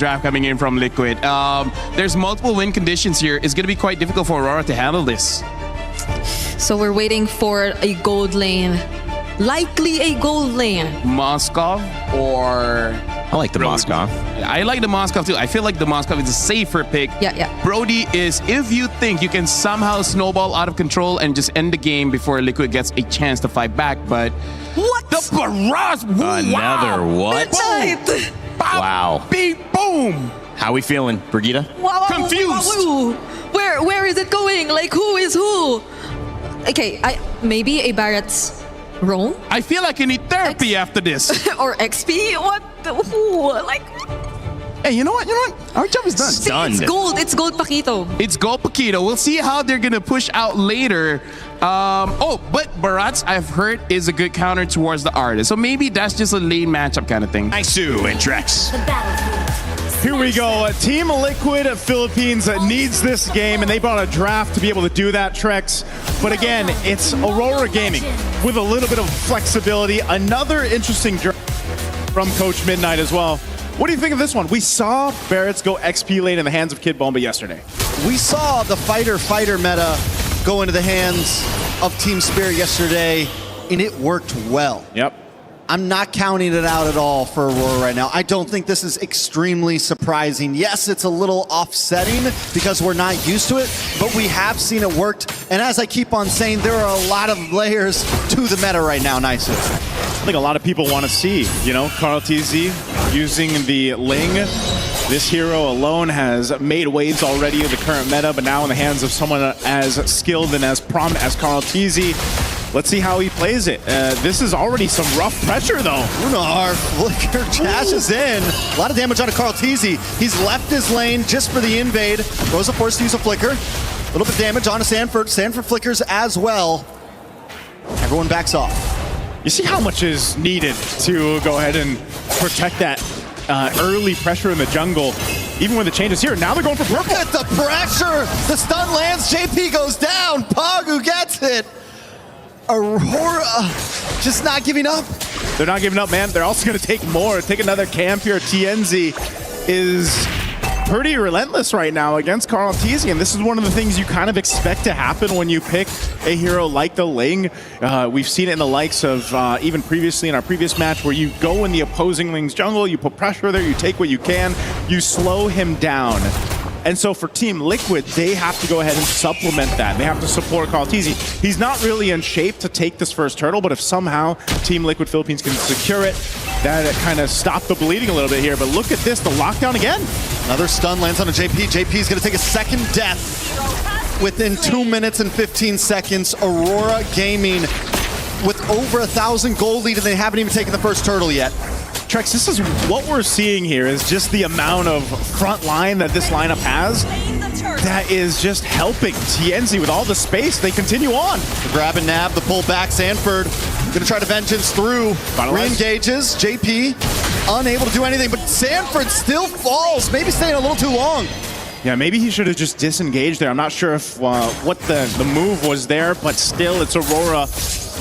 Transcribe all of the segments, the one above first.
draft coming in from Liquid. There's multiple win conditions here. It's going to be quite difficult for Aurora to handle this. So we're waiting for a gold lane. Likely a gold lane. Moskov or... I like the Brody. Moskov. I like the Moskov too. I feel like the Moskov is a safer pick. Yeah. Brody is, if you think you can somehow snowball out of control and just end the game before Liquid gets a chance to fight back, but... What? The barrage! Another what? Midnight. Wow. Beep, boom! How we feeling, Brigitte? Wow, Confused. Where is it going? Like, who is who? Okay, maybe a Barrett's Roam? I feel like I need therapy after this. Or XP? What? Who? Like... Hey, you know what? Our job is done. Stunned. It's gold. It's gold Paquito. It's Go Paquito. We'll see how they're going to push out later. But Barats, I've heard, is a good counter towards the artist. So maybe that's just a lane matchup kind of thing. Isu and Trex. Here we go. Team Liquid Philippines needs this game, and they brought a draft to be able to do that, Trex. But again, it's Aurora Gaming with a little bit of flexibility. Another interesting draft from Coach Midnight as well. What do you think of this one? We saw Barrett's go XP lane in the hands of Kid Bomba yesterday. We saw the fighter meta go into the hands of Team Spirit yesterday, and it worked well. Yep. I'm not counting it out at all for Aurora right now. I don't think this is extremely surprising. Yes, it's a little offsetting because we're not used to it, but we have seen it worked. And as I keep on saying, there are a lot of layers to the meta right now, Nice. I think a lot of people want to see, Carl TZ using the Ling. This hero alone has made waves already in the current meta, but now in the hands of someone as skilled and as prominent as Carl TZ. Let's see how he plays it. This is already some rough pressure, though. Unar Flicker dashes in. A lot of damage on Carl TZ. He's left his lane just for the invade. Rosa forced to use a Flicker. A little bit of damage onto Sanford. Sanford flickers as well. Everyone backs off. You see how much is needed to go ahead and protect that early pressure in the jungle, even when the change is here. Now they're going for purple. Look at the pressure. The stun lands. JP goes down. Pagu gets it. Aurora just not giving up. They're not giving up, man. They're also going to take more. Take another camp here. TNZ is pretty relentless right now against Carl TZ, and this is one of the things you kind of expect to happen when you pick a hero like the Ling. We've seen it in the likes of even previously in our previous match where you go in the opposing Ling's jungle, you put pressure there, you take what you can, you slow him down. And so for Team Liquid, they have to go ahead and supplement that. They have to support Carl TZ. He's not really in shape to take this first turtle, but if somehow Team Liquid Philippines can secure it, that kind of stopped the bleeding a little bit here. But look at this, the lockdown again. Another stun lands on a JP. JP is going to take a second death within 2 minutes and 15 seconds. Aurora Gaming with over 1,000 gold lead, and they haven't even taken the first turtle yet. Trex, this is what we're seeing here is just the amount of front line that this lineup has that is just helping TNZ with all the space. They continue on. The grab and nab, the pull back. Sanford gonna try to vengeance through. Re-engages. JP unable to do anything, but Sanford still falls. Maybe staying a little too long. Yeah, maybe he should have just disengaged there. I'm not sure if what the move was there, but still it's Aurora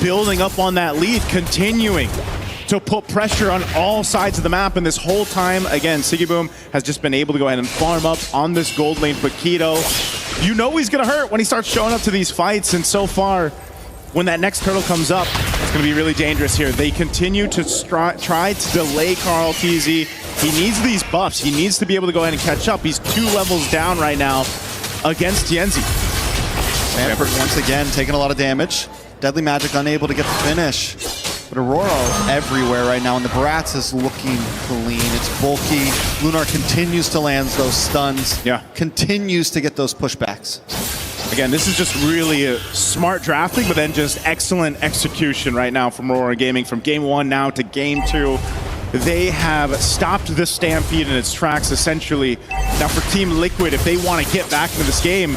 building up on that lead, continuing to put pressure on all sides of the map. And this whole time, again, Sigiboom has just been able to go ahead and farm up on this gold lane Paquito. You know he's going to hurt when he starts showing up to these fights. And so far, when that next turtle comes up, it's going to be really dangerous here. They continue to try to delay Carl TZ. He needs these buffs. He needs to be able to go ahead and catch up. He's 2 levels down right now against TNZ. Sanford once again taking a lot of damage. Deadly Magic unable to get the finish. But Aurora everywhere right now, and the Barats is looking clean. It's bulky. Lunar continues to land those stuns. Yeah. Continues to get those pushbacks. Again, this is just really a smart drafting, but then just excellent execution right now from Aurora Gaming. From game 1 now to game 2, they have stopped the Stampede in its tracks, essentially. Now for Team Liquid, if they want to get back into this game,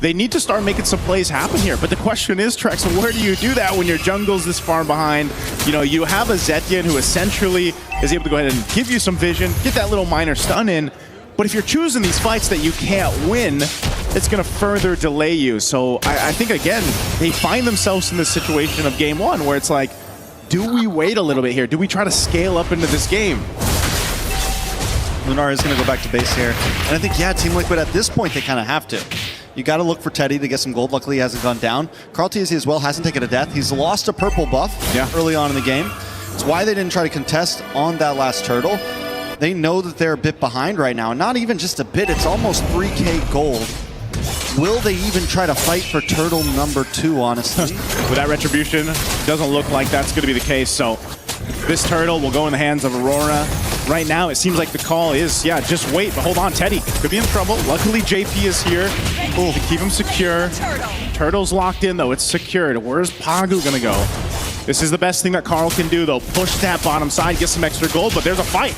they need to start making some plays happen here. But the question is, Trex, where do you do that when your jungle's this far behind? You know, you have a Zetian who essentially is able to go ahead and give you some vision, get that little minor stun in. But if you're choosing these fights that you can't win, it's going to further delay you. So I think, again, they find themselves in this situation of game 1 where it's like, do we wait a little bit here? Do we try to scale up into this game? Lunar is going to go back to base here. And I think, yeah, Team Liquid at this point, they kind of have to. You got to look for Teddy to get some gold. Luckily, he hasn't gone down. Carl TZ as well hasn't taken a death. He's lost a purple buff early on in the game. It's why they didn't try to contest on that last turtle. They know that they're a bit behind right now. Not even just a bit, it's almost 3K gold. Will they even try to fight for turtle number 2, honestly? With that retribution, doesn't look like that's going to be the case. So this turtle will go in the hands of Aurora. Right now, it seems like the call is, yeah, just wait. But hold on, Teddy could be in trouble. Luckily, JP is here to keep him secure. Turtle's locked in, though. It's secured. Where's Pagu going to go? This is the best thing that Carl can do, though. Push that bottom side, get some extra gold, but there's a fight.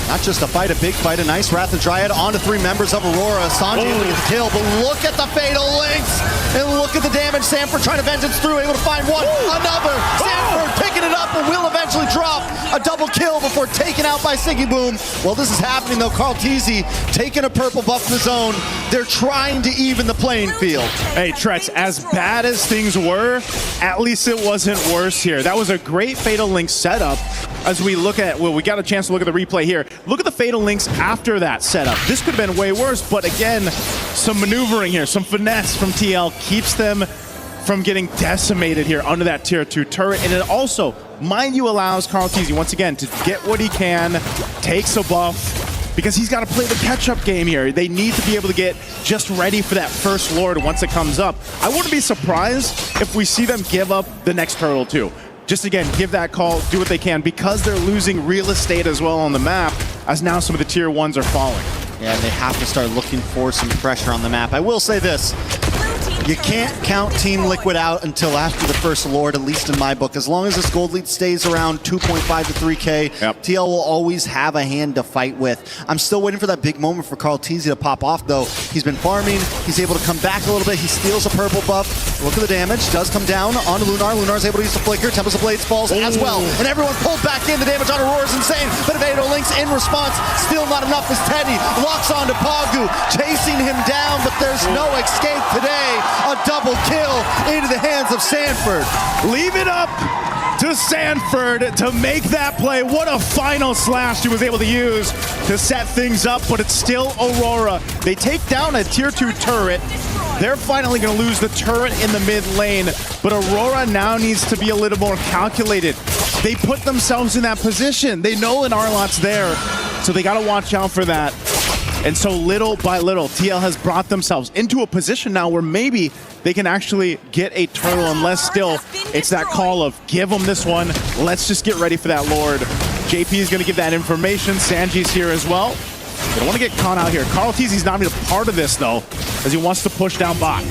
Not just a fight, a big fight. A nice Wrath of Dryad onto 3 members of Aurora. Sanji able to get the kill, but look at the fatal links. And look at the damage. Sanford trying to vengeance through, able to find one. Another. Sanford picking it up, but will eventually drop a double kill before taken out by Siggy Boom. Well, this is happening, though. Carl TZ taking a purple buff in his own. They're trying to even the playing field. Hey, Tretz, as bad as things were, at least it wasn't worse here. That was a great Fatal Link setup. As we look at, well, we got a chance to look at the replay here. Look at the Fatal Links after that setup. This could have been way worse, but again, some maneuvering here, some finesse from TL keeps them from getting decimated here under that tier 2 turret. And it also, mind you, allows Carl TZ once again to get what he can, takes a buff, because he's got to play the catch-up game here. They need to be able to get just ready for that first Lord once it comes up. I wouldn't be surprised if we see them give up the next turtle too. Just again, give that call, do what they can, because they're losing real estate as well on the map, as now some of the tier 1s are falling. Yeah, and they have to start looking for some pressure on the map. I will say this. You can't count Team Liquid out until after the first Lord, at least in my book. As long as this gold lead stays around 2.5 to 3K, TL will always have a hand to fight with. I'm still waiting for that big moment for Carl TZ to pop off, though. He's been farming. He's able to come back a little bit. He steals a purple buff. Look at the damage. Does come down onto Lunar. Lunar's able to use the flicker. Tempest of Blades falls as well. And everyone pulled back in. The damage on Aurora is insane. But Fatal Links in response. Still not enough as Teddy locks onto Pagu, chasing him down, but there's no escape today. A double kill into the hands of Sanford. Leave it up to Sanford to make that play. What a final slash he was able to use to set things up, but it's still Aurora. They take down a tier 2 turret. They're finally going to lose the turret in the mid lane, but Aurora now needs to be a little more calculated. They put themselves in that position. They know an Arlot's there, so they got to watch out for that. And so little by little, TL has brought themselves into a position now where maybe they can actually get a turtle, unless still it's that call of give them this one. Let's just get ready for that Lord. JP is going to give that information. Sanji's here as well. They don't want to get caught out here. Carl TZ's not even a part of this, though, as he wants to push down bot.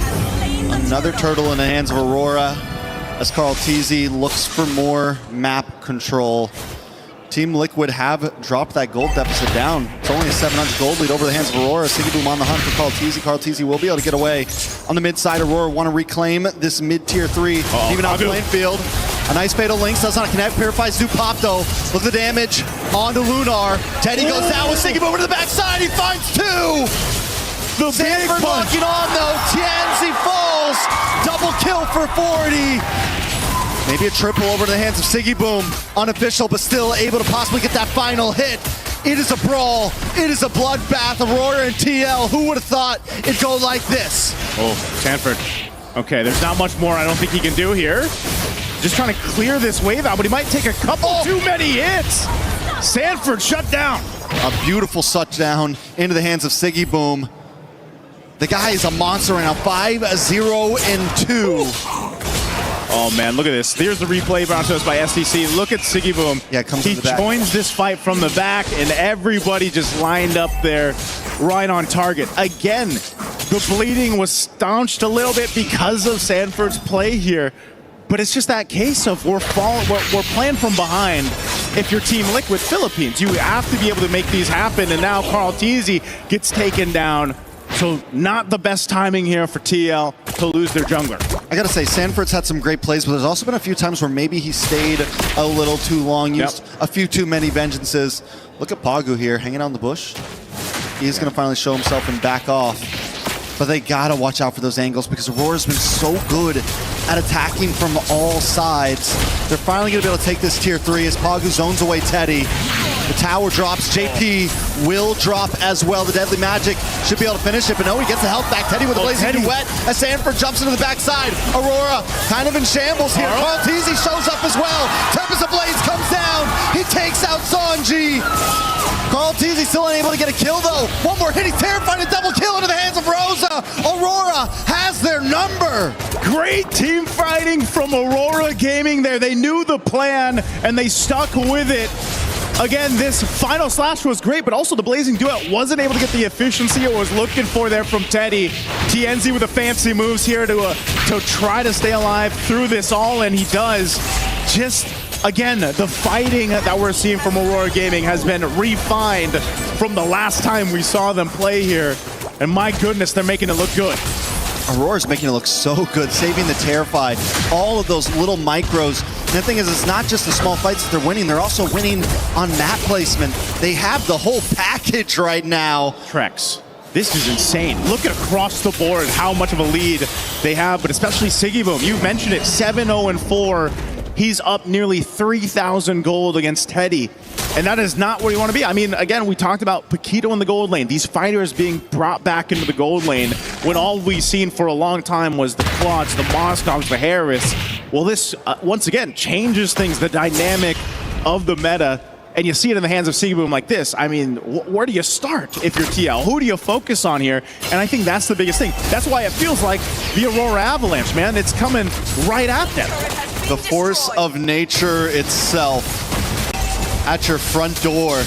Another turtle in the hands of Aurora as Carl TZ looks for more map control. Team Liquid have dropped that gold deficit down. It's only a 700 gold lead over the hands of Aurora. Siggy Boom on the hunt for Carl TZ. Carl TZ will be able to get away. On the mid side, Aurora want to reclaim this mid tier 3. Even out the lane field. A nice Fatal Links does not connect. Purifies do pop though. Look at the damage onto Lunar. Teddy goes down with Siggy Boom over to the backside. He finds 2. The Sanford locking on though. Tianzi falls. Double kill for 40. Maybe a triple over to the hands of Siggy Boom. Unofficial, but still able to possibly get that final hit. It is a brawl. It is a bloodbath. Aurora and TL. Who would have thought it'd go like this? Oh, Sanford. Okay, there's not much more I don't think he can do here. Just trying to clear this wave out, but he might take a couple too many hits. Sanford shut down. A beautiful shutdown into the hands of Siggy Boom. The guy is a monster right now. 5-0-2. Oh man, look at this. There's the replay brought to us by SDC. Look at Siggy Boom. Yeah, it comes he from the back. joins this fight from the back, and everybody just lined up there right on target. Again, the bleeding was staunched a little bit because of Sanford's play here. But it's just that case of we're playing from behind. If you're Team Liquid Philippines, you have to be able to make these happen. And now Carl TZ gets taken down. So not the best timing here for TL to lose their jungler. I gotta say, Sanford's had some great plays, but there's also been a few times where maybe he stayed a little too long, used a few too many vengeances. Look at Pagu here, hanging out in the bush. He's gonna finally show himself and back off. But they gotta watch out for those angles because Aurora's been so good at attacking from all sides. They're finally gonna be able to take this tier 3 as Pagu zones away Teddy. The tower drops, JP will drop as well. The Deadly Magic should be able to finish it, but no, he gets the health back. Teddy with a blazing duet as Sanford jumps into the backside. Aurora kind of in shambles here. Carl Teasy shows up as well. Tempest Ablaze comes down. He takes out Sanji. Carl Teasy still unable to get a kill though. One more hit, he's terrified, a double kill into the hands of Rosa. Aurora has their number. Great team fighting from Aurora Gaming there. They knew the plan and they stuck with it. Again, this final slash was great, but also the Blazing Duet wasn't able to get the efficiency it was looking for there from Teddy. TNZ with the fancy moves here to try to stay alive through this all, and he does. Just, again, the fighting that we're seeing from Aurora Gaming has been refined from the last time we saw them play here. And my goodness, they're making it look good. Aurora's making it look so good, saving the Terrified, all of those little micros. And the thing is, it's not just the small fights that they're winning, they're also winning on map placement. They have the whole package right now. Trex, this is insane. Look at across the board how much of a lead they have, but especially Siggy Boom. You mentioned it, 7-0-4. He's up nearly 3,000 gold against Teddy. And that is not where you want to be. I mean, again, we talked about Paquito in the gold lane. These fighters being brought back into the gold lane when all we've seen for a long time was the Claudes, the Moscows, the Harris. Well, this, once again, changes things, the dynamic of the meta. And you see it in the hands of Sigboom like this. I mean, where do you start if you're TL? Who do you focus on here? And I think that's the biggest thing. That's why it feels like the Aurora Avalanche, man. It's coming right at them. The force of nature itself at your front door.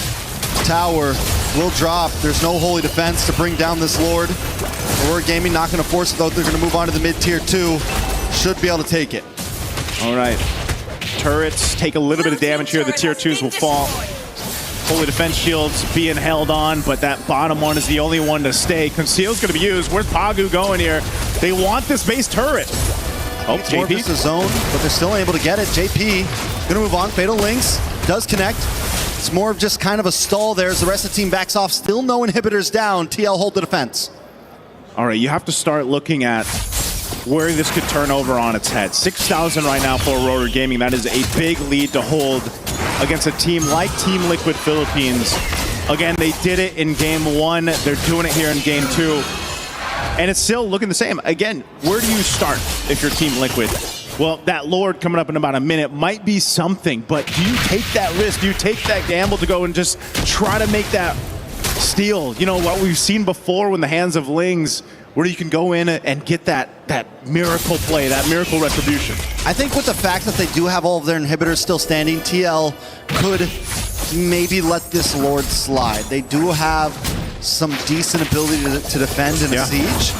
Tower will drop. There's no holy defense to bring down this Lord. Aurora Gaming not going to force it, though. They're going to move on to the mid-tier 2. Should be able to take it. All right. Turrets take a little bit of damage here. The tier 2s will fall. Holy defense shields being held on, but that bottom one is the only one to stay. Conceal's going to be used. Where's Pagu going here? They want this base turret. Oh, it's more just a zone, but they're still able to get it. JP going to move on. Fatal Links does connect. It's more of just kind of a stall there as the rest of the team backs off. Still no inhibitors down. TL hold the defense. All right, you have to start looking at where this could turn over on its head. 6,000 right now for Aurora Gaming. That is a big lead to hold against a team like Team Liquid Philippines. Again, they did it in game 1. They're doing it here in game 2. And it's still looking the same. Again, where do you start if you're Team Liquid? Well, that Lord coming up in about a minute might be something, but do you take that risk? Do you take that gamble to go and just try to make that steal? You know, what we've seen before when the hands of Lings, where you can go in and get that miracle play, that miracle retribution. I think with the fact that they do have all of their inhibitors still standing, TL could maybe let this Lord slide. They do have some decent ability to defend in a siege.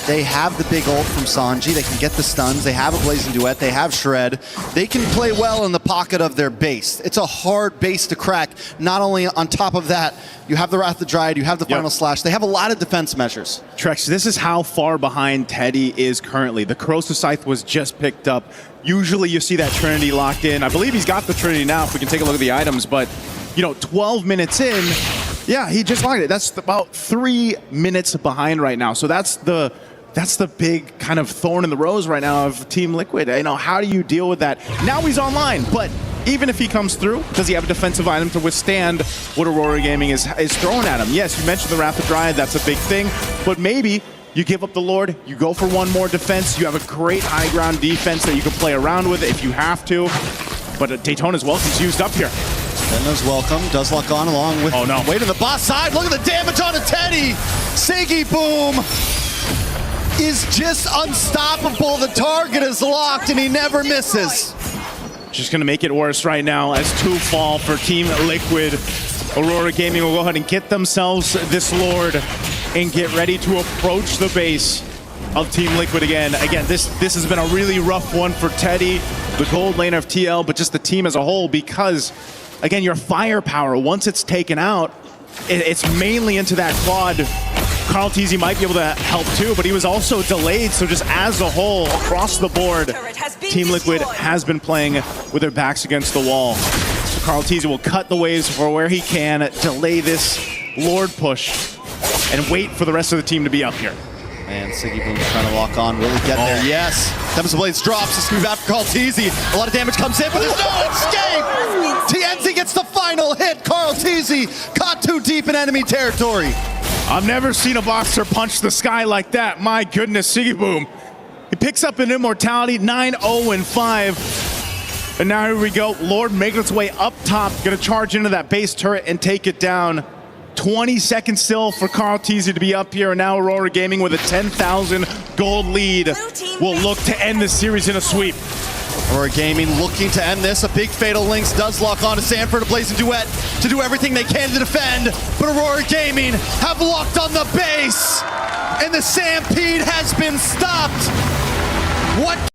They have the big ult from Sanji. They can get the stuns. They have a Blazing Duet. They have Shred. They can play well in the pocket of their base. It's a hard base to crack. Not only on top of that, you have the Wrath of the Dryad, you have the Final Slash. They have a lot of defense measures. Trex, this is how far behind Teddy is currently. The Corrosive Scythe was just picked up. Usually you see that Trinity locked in. I believe he's got the Trinity now if we can take a look at the items, but you know, 12 minutes in, yeah, he just locked it. That's about 3 minutes behind right now. So that's the big kind of thorn in the rose right now of Team Liquid. You know, how do you deal with that? Now he's online, but even if he comes through, does he have a defensive item to withstand what Aurora Gaming is throwing at him? Yes, you mentioned the Wrath of Dryad, that's a big thing, but maybe you give up the Lord, you go for one more defense, you have a great high ground defense that you can play around with if you have to, but Daytona's welcome's used up here. Daytona's welcome does lock on along with way to the boss side. Look at the damage on a Teddy. Siggy Boom is just unstoppable. The target is locked and he never misses. Just gonna make it worse right now as 2 fall for Team Liquid. Aurora Gaming will go ahead and get themselves this Lord and get ready to approach the base of Team Liquid again. Again, this has been a really rough one for Teddy, the gold laner of TL, but just the team as a whole, because again, your firepower, once it's taken out, it's mainly into that Claude. Carl Teasy might be able to help too, but he was also delayed, so just as a whole, across the board, Team Liquid has been playing with their backs against the wall. So Carl Teasy will cut the waves for where he can, delay this Lord push, and wait for the rest of the team to be up here. And Siggy Boom's trying to lock on. Will he get there? Yes. Tempest Blades drops. It's going to be bad for Carl Teasy. A lot of damage comes in, but there's no escape. TNZ gets the final hit. Carl Teasy caught too deep in enemy territory. I've never seen a boxer punch the sky like that. My goodness, Siggy Boom. He picks up an immortality, 9-0-5. And now here we go. Lord making its way up top. Gonna charge into that base turret and take it down. 20 seconds still for Carl Teasy to be up here. And now Aurora Gaming with a 10,000 gold lead will look to end the series in a sweep. Aurora Gaming looking to end this. A big Fatal Links does lock on to Sanford, a blazing duet to do everything they can to defend. But Aurora Gaming have locked on the base, and the Stampede has been stopped. What?